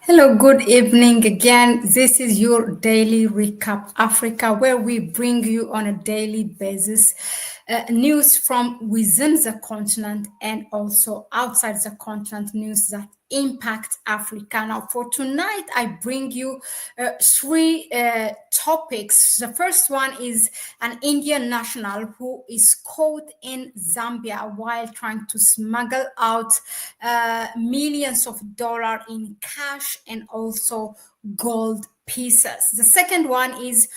Hello, good evening again. This is your daily recap Africa, where we bring you on a daily basis news from within the continent and also outside the continent, news that impact Africa. Now, for tonight, I bring you three topics. The first one is an Indian national who is caught in Zambia while trying to smuggle out millions of dollars in cash and also gold pieces. The second one is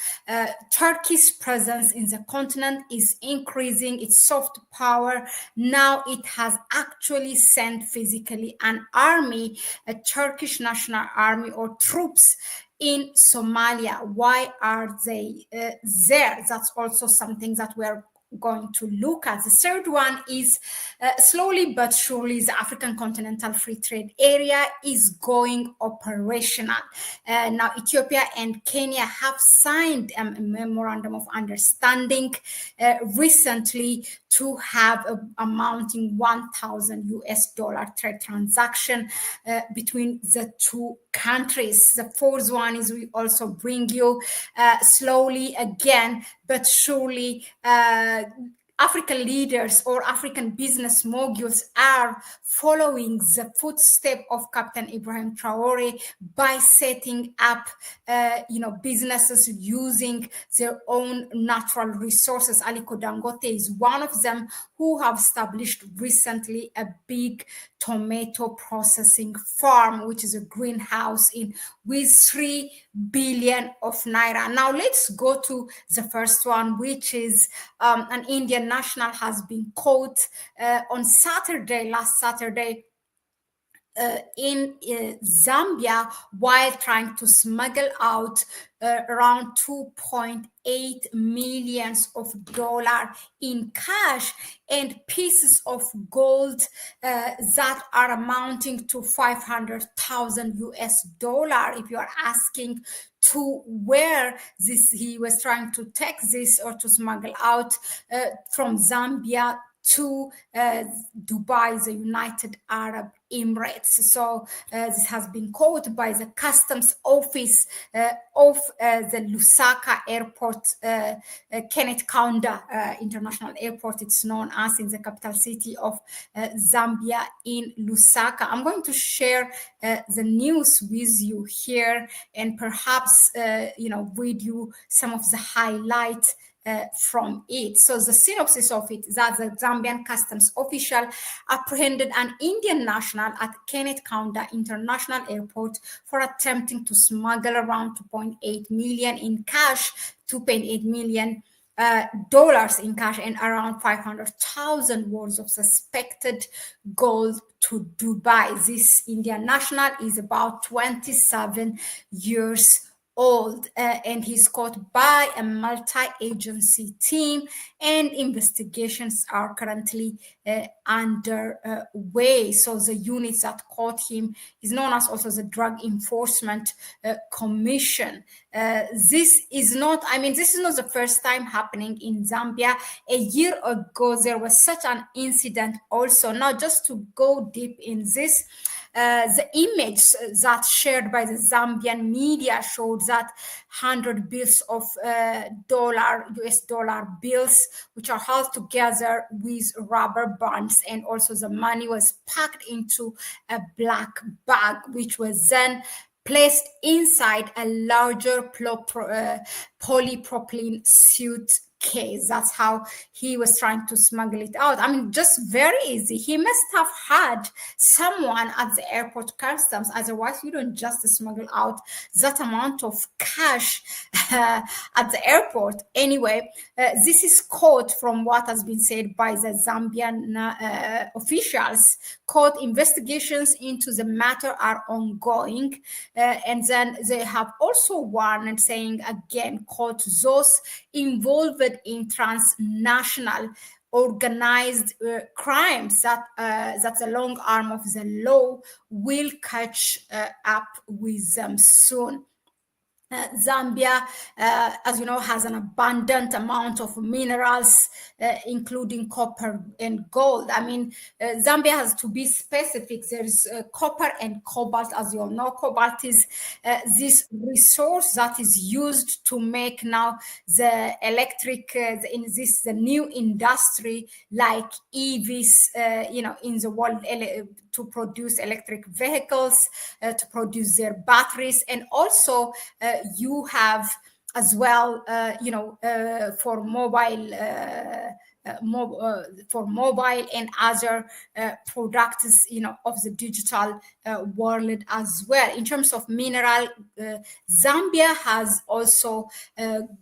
Turkey's presence in the continent is increasing its soft power. Now it has actually sent physically an army, a Turkish national army or troops in Somalia. Why are they there? That's also something that we're going to look at. The third one is slowly but surely the African Continental Free Trade Area is going operational. Now Ethiopia and Kenya have signed a memorandum of understanding recently to have amounting 1,000 US dollar trade transaction between the two countries. The fourth one is we also bring you slowly again but surely African leaders or African business moguls are following the footsteps of Captain Ibrahim Traore by setting up, businesses using their own natural resources. Aliko Dangote is one of them who have established recently a big tomato processing farm, which is a greenhouse with 3 billion of naira. Now let's go to the first one, which is an Indian national has been caught on last Saturday, in Zambia while trying to smuggle out around 2.8 millions of dollars in cash and pieces of gold that are amounting to 500,000 US dollar. If you are asking to where he was trying to take this or to smuggle out from Zambia to Dubai, the United Arab Emirates. So this has been caught by the customs office of the Lusaka airport, Kenneth Kaunda International Airport. It's known as in the capital city of Zambia in Lusaka. I'm going to share the news with you here and perhaps, read you some of the highlights from it. So the synopsis of it is that the Zambian customs official apprehended an Indian national at Kenneth Kaunda International Airport for attempting to smuggle around 2.8 million in cash, 2.8 million dollars in cash and around 500,000 worth of suspected gold to Dubai. This Indian national is about 27 years old and he's caught by a multi-agency team and investigations are currently underway. So the units that caught him is known as also the Drug Enforcement Commission. This is not the first time happening in Zambia. A year ago there was such an incident also. Now just to go deep in this, the image that shared by the Zambian media showed that 100 bills of US dollar bills, which are held together with rubber bands, and also the money was packed into a black bag, which was then placed inside a larger polypropylene suitcase. That's how he was trying to smuggle it out. Just very easy. He must have had someone at the airport customs. Otherwise, you don't just smuggle out that amount of cash at the airport. Anyway, this is quote from what has been said by the Zambian officials. Quote, investigations into the matter are ongoing. And then they have also warned, saying again, quote, those involved in transnational organized crimes that's a long arm of the law will catch up with them soon. Zambia, as you know, has an abundant amount of minerals, including copper and gold. I mean, Zambia has, to be specific, there's copper and cobalt. As you all know, cobalt is this resource that is used to make now the electric, the new industry like EVs, in the world, to produce electric vehicles, to produce their batteries, and also you have as well, for mobile. For mobile and other products, of the digital world as well. In terms of mineral, Zambia has also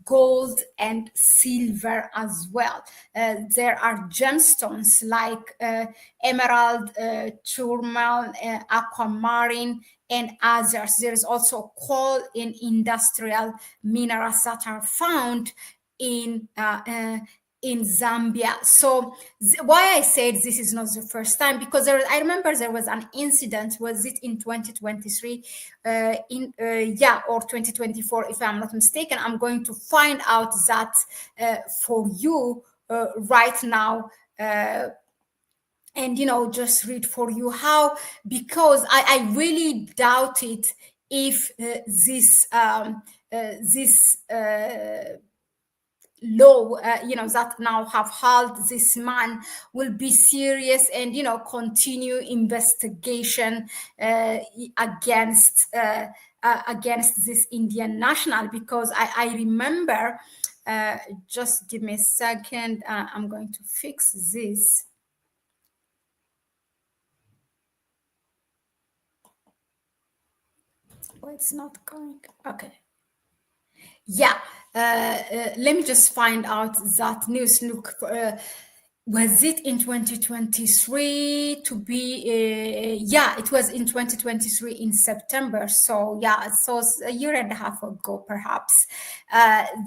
gold and silver as well. There are gemstones like emerald, turmal, aquamarine, and others. There is also coal and industrial minerals that are found in Zambia. So why I said this is not the first time, because I remember there was an incident. Was it in 2023? Or 2024, if I'm not mistaken. I'm going to find out that for you right now. And just read for you how, because I really doubted if this law, that now have held this man, will be serious and continue investigation against this Indian national. Because I remember, just give me a second, I'm going to fix this. Oh, it's not going. Okay. Yeah. Let me just find out that news. Look, was it in 2023 to be? Yeah, it was in 2023 in September. So yeah, so it's a year and a half ago, perhaps.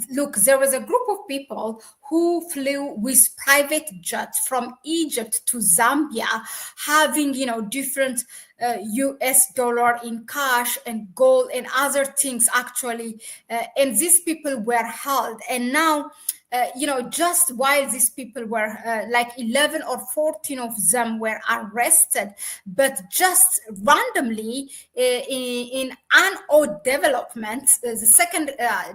Look, there was a group of people who flew with private jets from Egypt to Zambia, having different US dollar in cash and gold and other things, actually, and these people were held. And now, just while these people were like 11 or 14 of them were arrested, but just randomly in an odd development,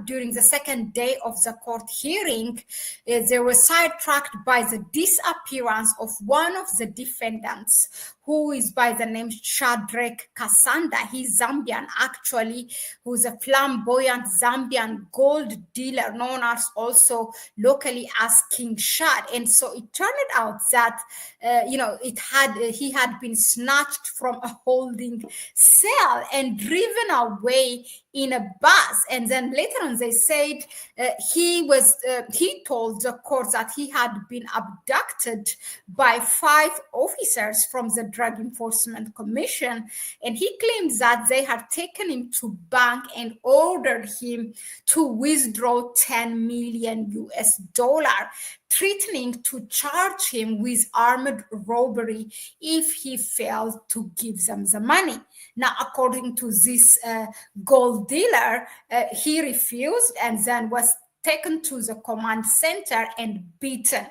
during the second day of the court hearing, they were sidetracked by the disappearance of one of the defendants, who is by the name Shadrach Kasanda. He's Zambian, actually, who's a flamboyant Zambian gold dealer, known as also locally as King Shad. And so it turned out that, he had been snatched from a holding cell and driven away in a bus. And then later on, they said he told the court that he had been abducted by 5 officers from the Drug Enforcement Commission, and he claims that they had taken him to bank and ordered him to withdraw 10 million US dollar, threatening to charge him with armed robbery if he failed to give them the money. Now, according to this gold dealer, he refused and then was taken to the command center and beaten.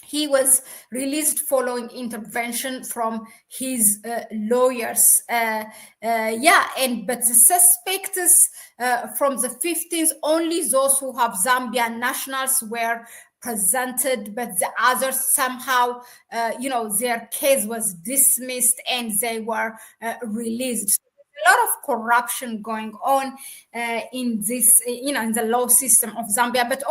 He was released following intervention from his lawyers. But the suspects from the 15th, only those who have Zambian nationals were presented, but the others somehow, their case was dismissed and they were released. A lot of corruption going on in this, in the law system of Zambia. But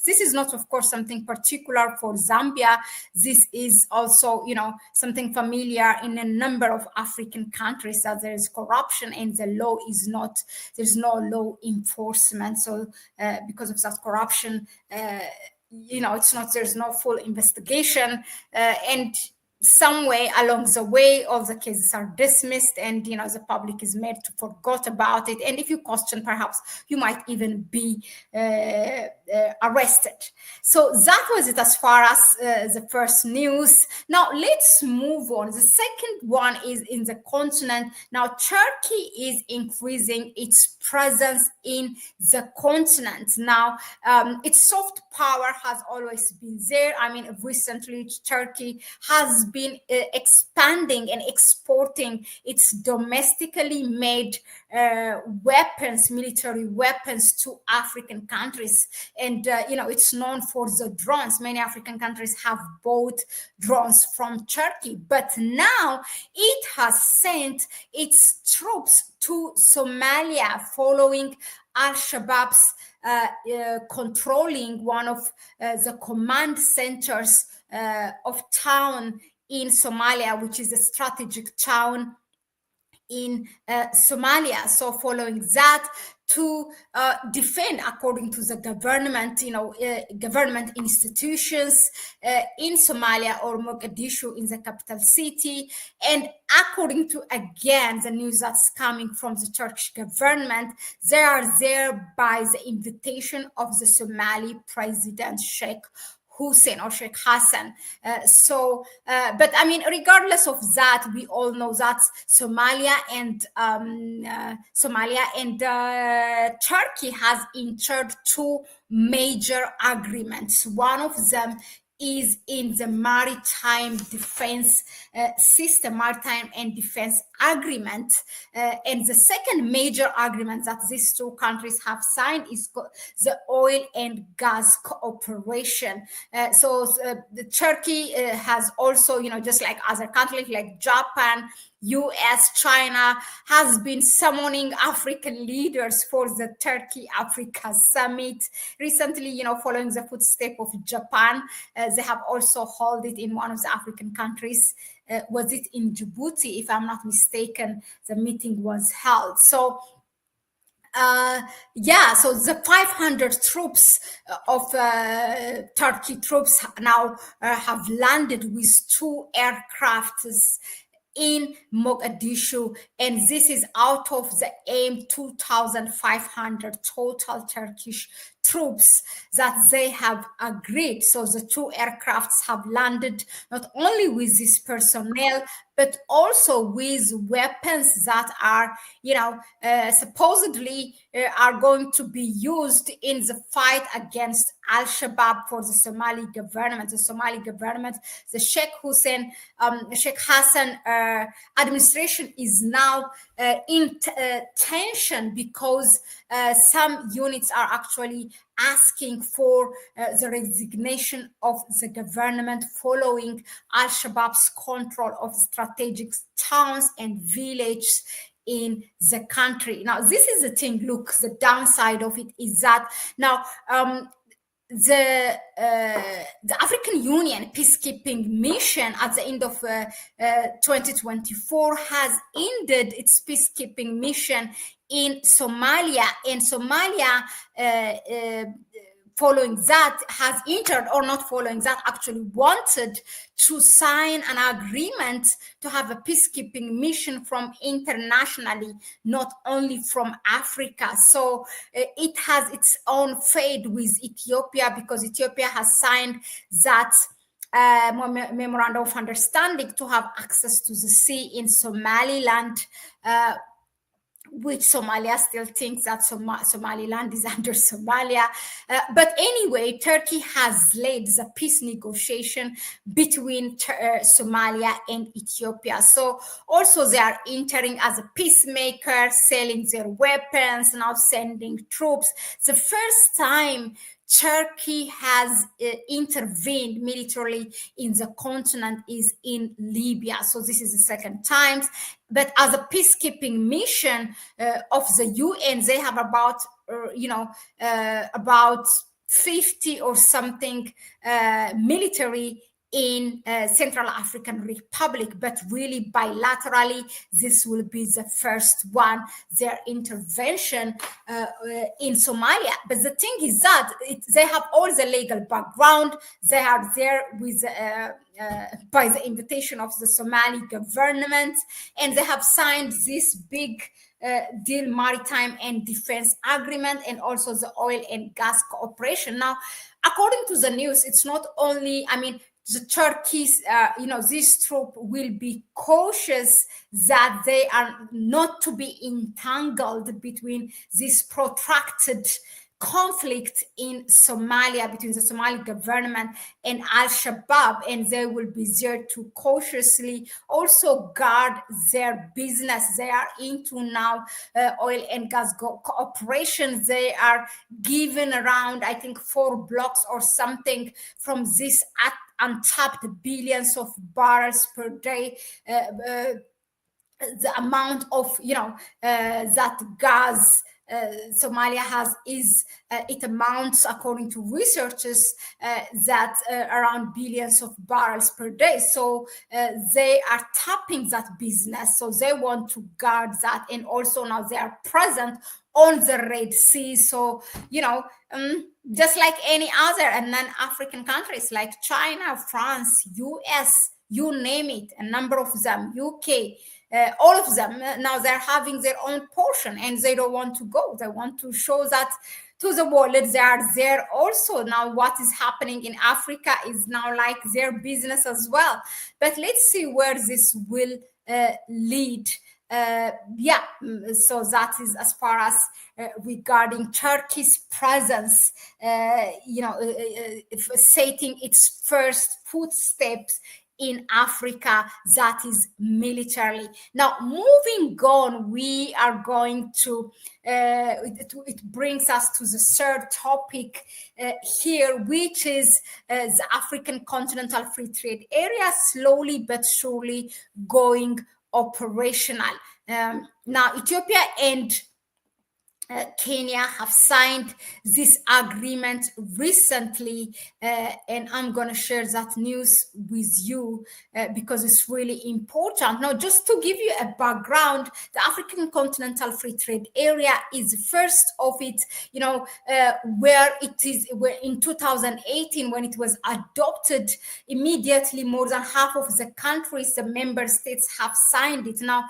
this is not, of course, something particular for Zambia. This is also, something familiar in a number of African countries, that there is corruption and the law is not. There's no law enforcement. So because of that corruption, it's not. There's no full investigation and. some way along the way, all the cases are dismissed, and the public is made to forget about it. And if you question, perhaps you might even be arrested. So that was it as far as the first news. Now let's move on. The second one is in the continent. Now Turkey is increasing its presence in the continent. Now its soft power has always been there. I mean, recently Turkey has been expanding and exporting its domestically made weapons, military weapons, to African countries. And it's known for the drones. Many African countries have bought drones from Turkey, but now it has sent its troops to Somalia following Al-Shabaab's controlling one of the command centers of town in Somalia, which is a strategic town in Somalia. So following that, to defend, according to the government, government institutions in Somalia, or Mogadishu in the capital city. And according to, again, the news that's coming from the Turkish government, they are there by the invitation of the Somali president, Sheikh Hussein or Sheikh Hassan. But I mean, regardless of that, we all know that Somalia and Turkey has entered two major agreements. One of them is in the maritime defense system, maritime and defense agreement. And the second major agreement that these two countries have signed is the oil and gas cooperation. The Turkey has also, just like other countries like Japan, US, China, has been summoning African leaders for the Turkey-Africa Summit. Recently, following the footsteps of Japan, they have also held it in one of the African countries. Was it in Djibouti? If I'm not mistaken, the meeting was held. So the 500 troops of Turkey troops now have landed with 2 aircrafts in Mogadishu, and this is out of the aim 2,500 total Turkish troops that they have agreed. So the 2 aircrafts have landed not only with this personnel, but also with weapons that are, supposedly are going to be used in the fight against Al-Shabaab for the Somali government. The Somali government, the Sheikh Hassan administration is now in tension because some units are actually asking for the resignation of the government following Al-Shabaab's control of strategic towns and villages in the country. Now, this is the thing. Look, the downside of it is that now the African Union peacekeeping mission at the end of 2024 has ended its peacekeeping mission in Somalia, and Somalia following that has entered, or not following that, actually wanted to sign an agreement to have a peacekeeping mission from internationally, not only from Africa. So it has its own fate with Ethiopia, because Ethiopia has signed that memorandum of understanding to have access to the sea in Somaliland, which Somalia still thinks that Somaliland is under Somalia. But anyway, Turkey has led the peace negotiation between Somalia and Ethiopia. So also they are entering as a peacemaker, selling their weapons, now sending troops. The first time Turkey has intervened militarily in the continent is in Libya. So this is the second time. But as a peacekeeping mission of the UN, they have about 50 or something military in Central African Republic, but really bilaterally, this will be the first one, their intervention in Somalia. But the thing is that they have all the legal background. They are there with by the invitation of the Somali government, and they have signed this big deal, maritime and defense agreement, and also the oil and gas cooperation. Now, according to the news, it's not only, I mean, the Turkeys, this troop will be cautious that they are not to be entangled between this protracted conflict in Somalia between the Somali government and Al-Shabaab, and they will be there to cautiously also guard their business. They are into now oil and gas cooperation. They are given around, I think, 4 blocks or something from this untapped billions of barrels per day. The amount of that gas Somalia has is it amounts, according to researchers, that around billions of barrels per day. So they are tapping that business. So they want to guard that, and also now they are present on the Red Sea. So just like any other and non-African countries like China, France, US, you name it, a number of them, UK. All of them now they're having their own portion, and they don't want to go. They want to show that to the world they are there also. Now what is happening in Africa is now like their business as well. But let's see where this will lead. So that is as far as regarding Turkey's presence, setting its first footsteps in Africa, that is militarily. Now, moving on, we are going to, it brings us to the third topic here, which is the African Continental Free Trade Area, slowly but surely going operational. Now, Ethiopia and Kenya have signed this agreement recently, and I'm going to share that news with you because it's really important. Now, just to give you a background, the African Continental Free Trade Area is the first of it, where it is where in 2018, when it was adopted, immediately more than half of the countries, the member states, have signed it. Now,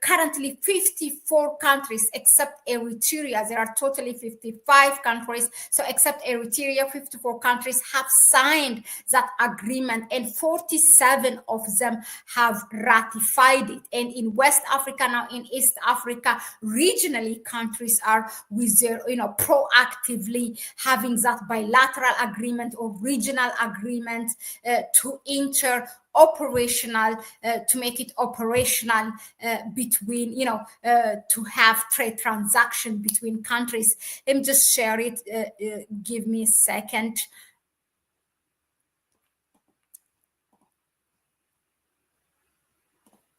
currently 54 countries except Eritrea. There are totally 55 countries. So except Eritrea, 54 countries have signed that agreement, and 47 of them have ratified it. And in West Africa, now in East Africa, regionally, countries are with their, proactively having that bilateral agreement or regional agreement to enter operational, to make it operational between, to have trade transaction between countries. Let me just share it. Give me a second.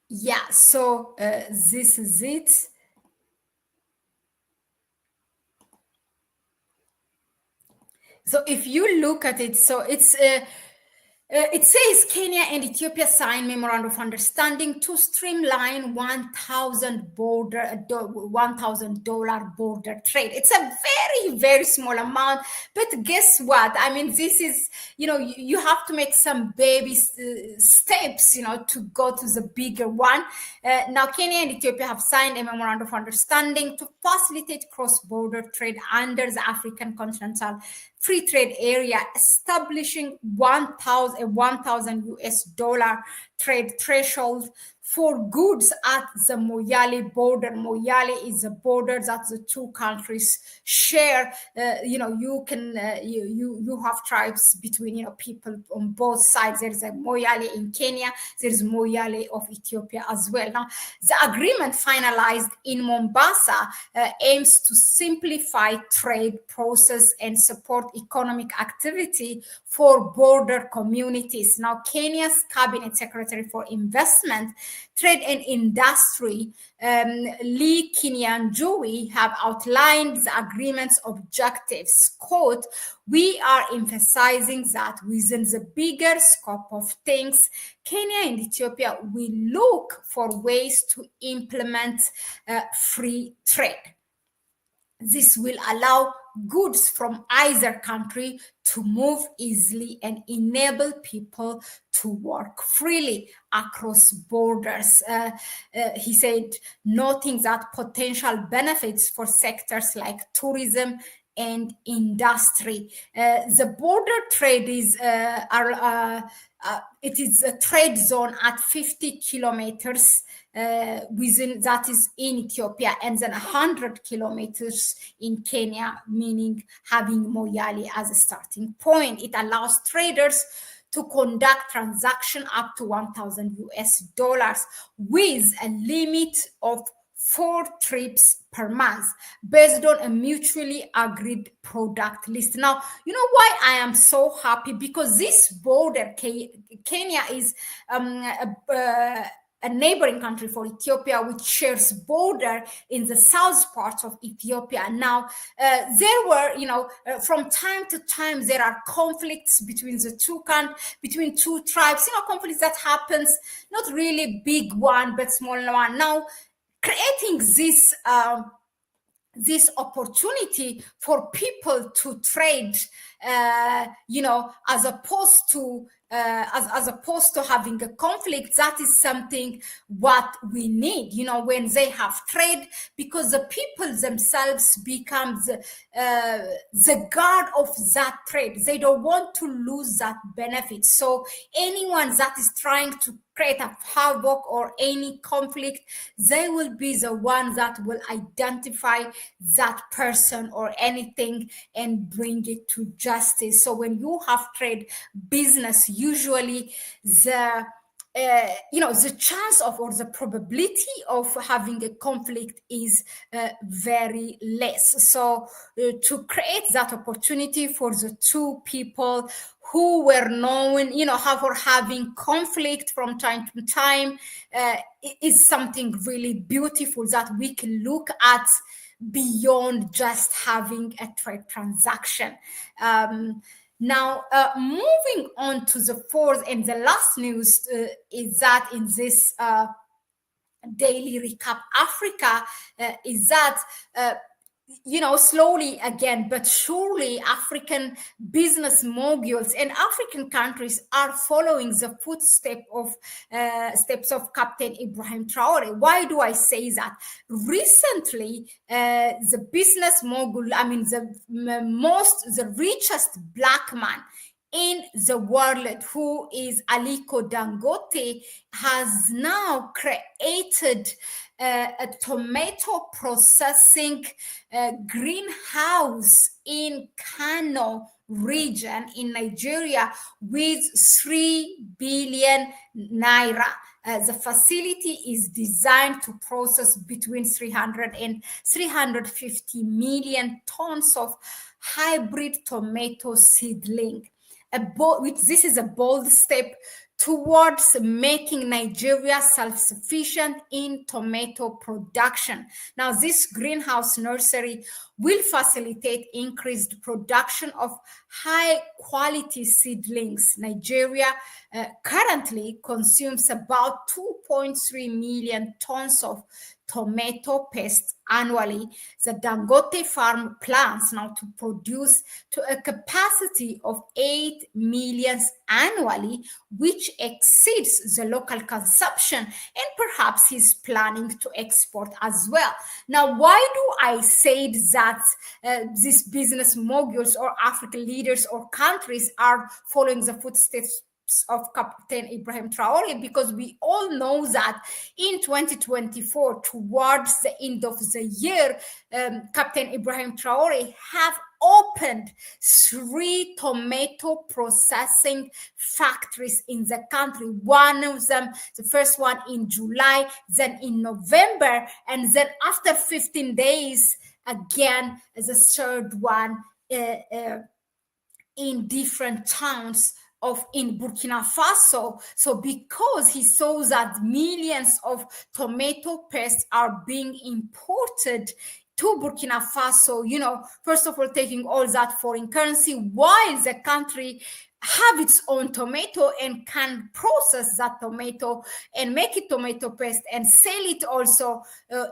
Yeah, so this is it. So if you look at it, so it's it says Kenya and Ethiopia signed memorandum of understanding to streamline $1,000 border trade. It's a very, very small amount, but guess what? I mean, this is, you have to make some baby steps, to go to the bigger one. Now, Kenya and Ethiopia have signed a memorandum of understanding to facilitate cross-border trade under the African Continental Free Trade Area, establishing $1,000 US trade threshold for goods at the Moyale border. Moyale is a border that the two countries share. You can you have tribes between people on both sides. There is a Moyale in Kenya. There is Moyale of Ethiopia as well. Now, the agreement finalized in Mombasa aims to simplify trade process and support economic activity for border communities. Now, Kenya's Cabinet Secretary for Investment Trade and Industry, Lee Kinyanjui, have outlined the agreement's objectives. Quote, "We are emphasizing that within the bigger scope of things, Kenya and Ethiopia will look for ways to implement free trade. This will allow goods from either country to move easily and enable people to work freely across borders," he said, noting that potential benefits for sectors like tourism and industry. The border trade is it is a trade zone at 50 kilometers within, that is in Ethiopia, and then 100 kilometers in Kenya, meaning having Moyale as a starting point. It allows traders to conduct transaction up to 1,000 US dollars with a limit of 4 trips per month based on a mutually agreed product list. Now, you know why I am so happy? Because this border, Kenya is a neighboring country for Ethiopia, which shares border in the south part of Ethiopia. Now, there were, from time to time, there are conflicts between the between two tribes, conflicts that happens, not really big one, but small one. Now, creating this opportunity for people to trade, as opposed to as opposed to having a conflict, that is something what we need, when they have trade, because the people themselves become the guard of that trade. They don't want to lose that benefit. So anyone that is trying to create a havoc or any conflict, they will be the ones that will identify that person or anything and bring it to justice. So when you have trade business, usually the chance of, or the probability of having a conflict is very less. So to create that opportunity for the two people who were known, for having conflict from time to time, is something really beautiful that we can look at beyond just having a trade transaction. Now, moving on to the fourth and the last news, is that in this daily recap Africa, is that slowly again but surely African business moguls and African countries are following the steps of Captain Ibrahim Traore. Why do I say that? Recently, the business mogul, the richest black man in the world, who is Aliko Dangote, has now created a tomato processing greenhouse in Kano region in Nigeria with 3 billion naira. The facility is designed to process between 300 and 350 million tons of hybrid tomato seedling. This is a bold step towards making Nigeria self-sufficient in tomato production. Now, this greenhouse nursery will facilitate increased production of high-quality seedlings. Nigeria currently consumes about 2.3 million tons of tomato paste annually. The Dangote farm plans now to produce to a capacity of 8 million annually, which exceeds the local consumption, and perhaps he's planning to export as well. Now, why do I say that these business moguls or African leaders or countries are following the footsteps of Captain Ibrahim Traore? Because we all know that in 2024, towards the end of the year, Captain Ibrahim Traore have opened 3 tomato processing factories in the country. One of them, the first one in July, then in November, and then after 15 days, again, the third one in different towns in Burkina Faso. So because he saw that millions of tomato paste are being imported to Burkina Faso, first of all, taking all that foreign currency while the country have its own tomato and can process that tomato and make it tomato paste and sell it also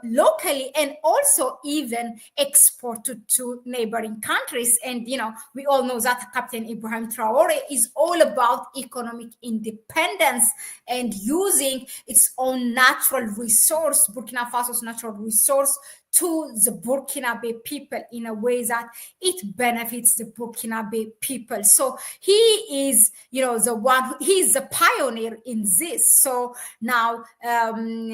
locally, and also even export it to neighboring countries. And we all know that Captain Ibrahim Traore is all about economic independence and using its own natural resource, Burkina Faso's natural resource, to the Burkinabe people in a way that it benefits the Burkinabe people. So he is, he is the pioneer in this. So now Aliko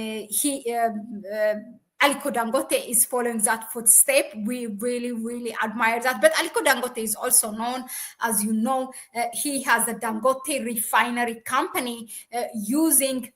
Dangote is following that footstep. We really, really admire that. But Aliko Dangote is also known, as you know, he has a Dangote refinery company using,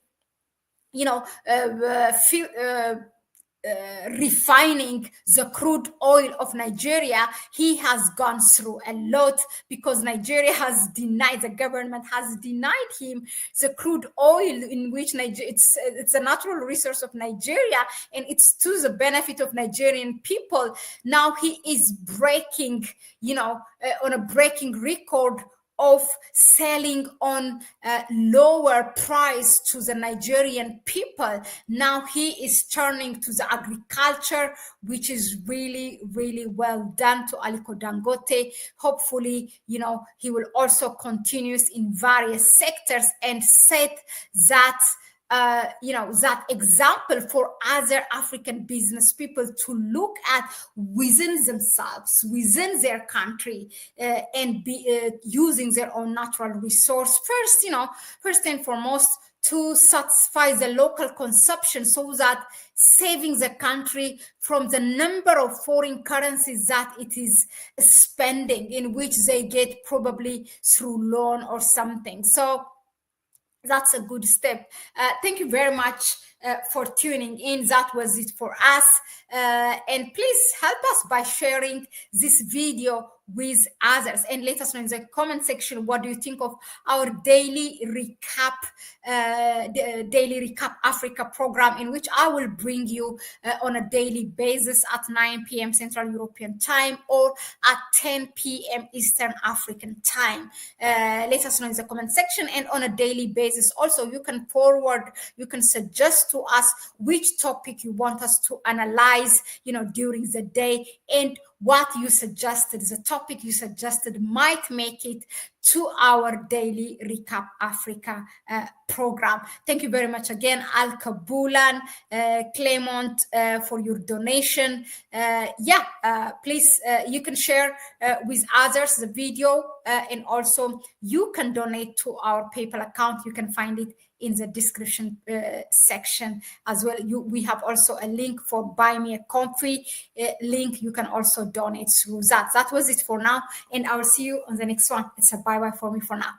refining the crude oil of Nigeria. He has gone through a lot because Nigeria has denied, the government has denied him the crude oil, in which it's a natural resource of Nigeria, and it's to the benefit of Nigerian people. Now he is breaking, on a breaking record of selling on a lower price to the Nigerian people. Now he is turning to the agriculture, which is really, really well done to Aliko Dangote. Hopefully, he will also continue in various sectors and set that that example for other African business people to look at within themselves, within their country, and be using their own natural resource first and foremost, to satisfy the local consumption, so that saving the country from the number of foreign currencies that it is spending, in which they get probably through loan or something. So that's a good step. Thank you very much for tuning in. That was it for us. And please help us by sharing this video with others, and let us know in the comment section what do you think of our daily recap Africa program, in which I will bring you on a daily basis at 9 p.m. Central European time or at 10 p.m. Eastern African time. Let us know in the comment section, and on a daily basis also you can suggest to us which topic you want us to analyze during the day, and what you suggested, the topic you suggested, might make it to our daily Recap Africa program. Thank you very much again, Al Kabulan, Clement, for your donation. Please, you can share with others the video, and also you can donate to our PayPal account. You can find it in the description section as well. We have also a link for Buy Me a Coffee link. You can also donate through that. That was it for now, and I will see you on the next one. It's a bye-bye for me for now.